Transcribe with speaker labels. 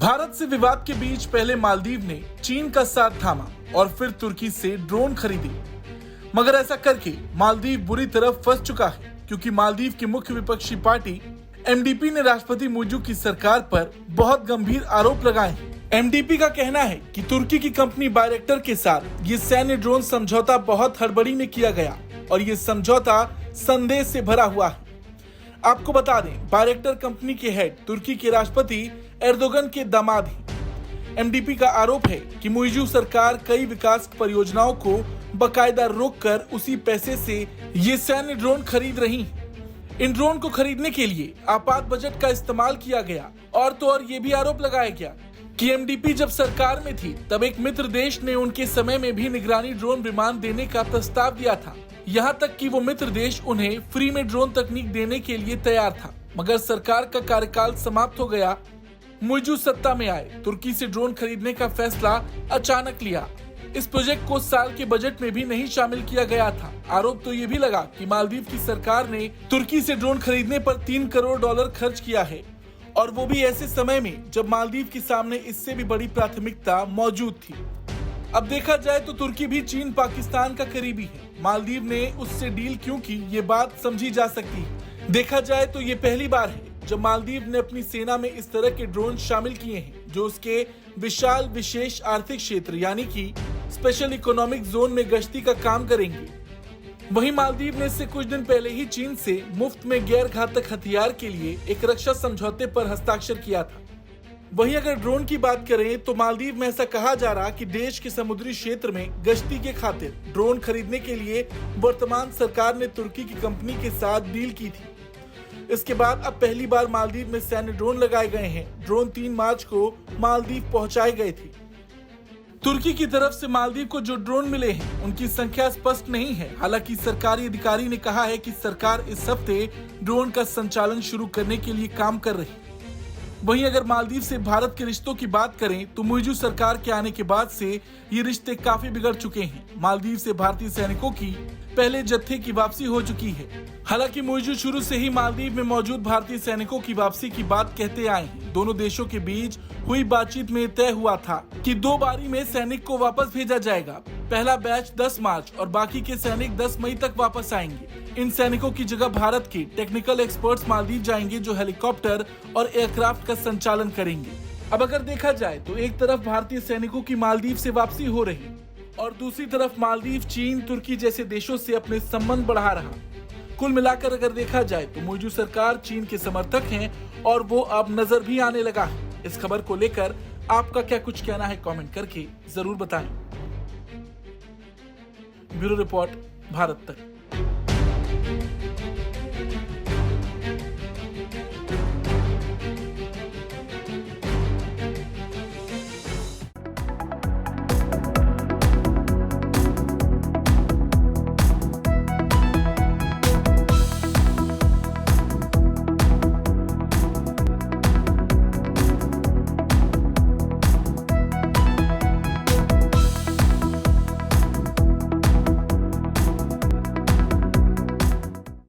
Speaker 1: भारत से विवाद के बीच पहले मालदीव ने चीन का साथ थामा और फिर तुर्की से ड्रोन खरीदी, मगर ऐसा करके मालदीव बुरी तरह फंस चुका है, क्योंकि मालदीव की मुख्य विपक्षी पार्टी एमडीपी ने राष्ट्रपति मुइज़ू की सरकार पर बहुत गंभीर आरोप लगाए हैं। एमडीपी का कहना है कि तुर्की की कंपनी बायरेक्टर के साथ ये सैन्य ड्रोन समझौता बहुत हड़बड़ी में किया गया और ये समझौता संदेह से भरा हुआ है। आपको बता दें, बायरेक्टर कंपनी के हेड तुर्की के राष्ट्रपति एर्दोगन के दामाद हैं। एमडीपी का आरोप है कि मुइज़ू सरकार कई विकास परियोजनाओं को बकायदा रोककर उसी पैसे से ये सैन्य ड्रोन खरीद रही है। इन ड्रोन को खरीदने के लिए आपात बजट का इस्तेमाल किया गया और तो और ये भी आरोप लगाया गया कि एमडीपी जब सरकार में थी तब एक मित्र देश ने उनके समय में भी निगरानी ड्रोन विमान देने का प्रस्ताव दिया था, यहाँ तक कि वो मित्र देश उन्हें फ्री में ड्रोन तकनीक देने के लिए तैयार था, मगर सरकार का कार्यकाल समाप्त हो गया। मुइज़ू सत्ता में आए, तुर्की से ड्रोन खरीदने का फैसला अचानक लिया। इस प्रोजेक्ट को साल के बजट में भी नहीं शामिल किया गया था। आरोप तो ये भी लगा कि मालदीव की सरकार ने तुर्की से ड्रोन खरीदने पर $3 करोड़ खर्च किया है, और वो भी ऐसे समय में जब मालदीव के सामने इससे भी बड़ी प्राथमिकता मौजूद थी। अब देखा जाए तो तुर्की भी चीन पाकिस्तान का करीबी है। मालदीव ने उससे डील क्यों की, ये बात समझी जा सकती है। देखा जाए तो ये पहली बार है जब मालदीव ने अपनी सेना में इस तरह के ड्रोन शामिल किए हैं जो उसके विशाल विशेष आर्थिक क्षेत्र यानी कि स्पेशल इकोनॉमिक जोन में गश्ती का काम करेंगे। वहीं मालदीव ने इससे कुछ दिन पहले ही चीन से मुफ्त में गैर घातक हथियार के लिए एक रक्षा समझौते पर हस्ताक्षर किया था। वहीं अगर ड्रोन की बात करें तो मालदीव में ऐसा कहा जा रहा कि देश के समुद्री क्षेत्र में गश्ती के खातिर ड्रोन खरीदने के लिए वर्तमान सरकार ने तुर्की की कंपनी के साथ डील की थी। इसके बाद अब पहली बार मालदीव में सैन्य ड्रोन लगाए गए हैं। ड्रोन 3 मार्च को मालदीव पहुंचाए गए थे। तुर्की की तरफ से मालदीव को जो ड्रोन मिले हैं उनकी संख्या स्पष्ट नहीं है। हालांकि सरकारी अधिकारी ने कहा है कि सरकार इस हफ्ते ड्रोन का संचालन शुरू करने के लिए काम कर रही है। वहीं अगर मालदीव से भारत के रिश्तों की बात करें तो मुइज़ू सरकार के आने के बाद से ये रिश्ते काफी बिगड़ चुके हैं। मालदीव से भारतीय सैनिकों की पहले जत्थे की वापसी हो चुकी है। हालांकि मुइज़ू शुरू से ही मालदीव में मौजूद भारतीय सैनिकों की वापसी की बात कहते आए हैं। दोनों देशों के बीच हुई बातचीत में तय हुआ था कि 2 बारी में सैनिक को वापस भेजा जाएगा। पहला बैच 10 मार्च और बाकी के सैनिक 10 मई तक वापस आएंगे। इन सैनिकों की जगह भारत के टेक्निकल एक्सपर्ट्स मालदीव जाएंगे जो हेलीकॉप्टर और एयरक्राफ्ट का संचालन करेंगे। अब अगर देखा जाए तो एक तरफ भारतीय सैनिकों की मालदीव से वापसी हो रही और दूसरी तरफ मालदीव चीन, तुर्की जैसे देशों से अपने संबंध बढ़ा रहा। कुल मिलाकर अगर देखा जाए तो मुइज़ू सरकार चीन के समर्थक हैं और वो अब नजर भी आने लगा है। इस खबर को लेकर आपका क्या कुछ कहना है, कमेंट करके जरूर बताएं। ब्यूरो रिपोर्ट, भारत तक।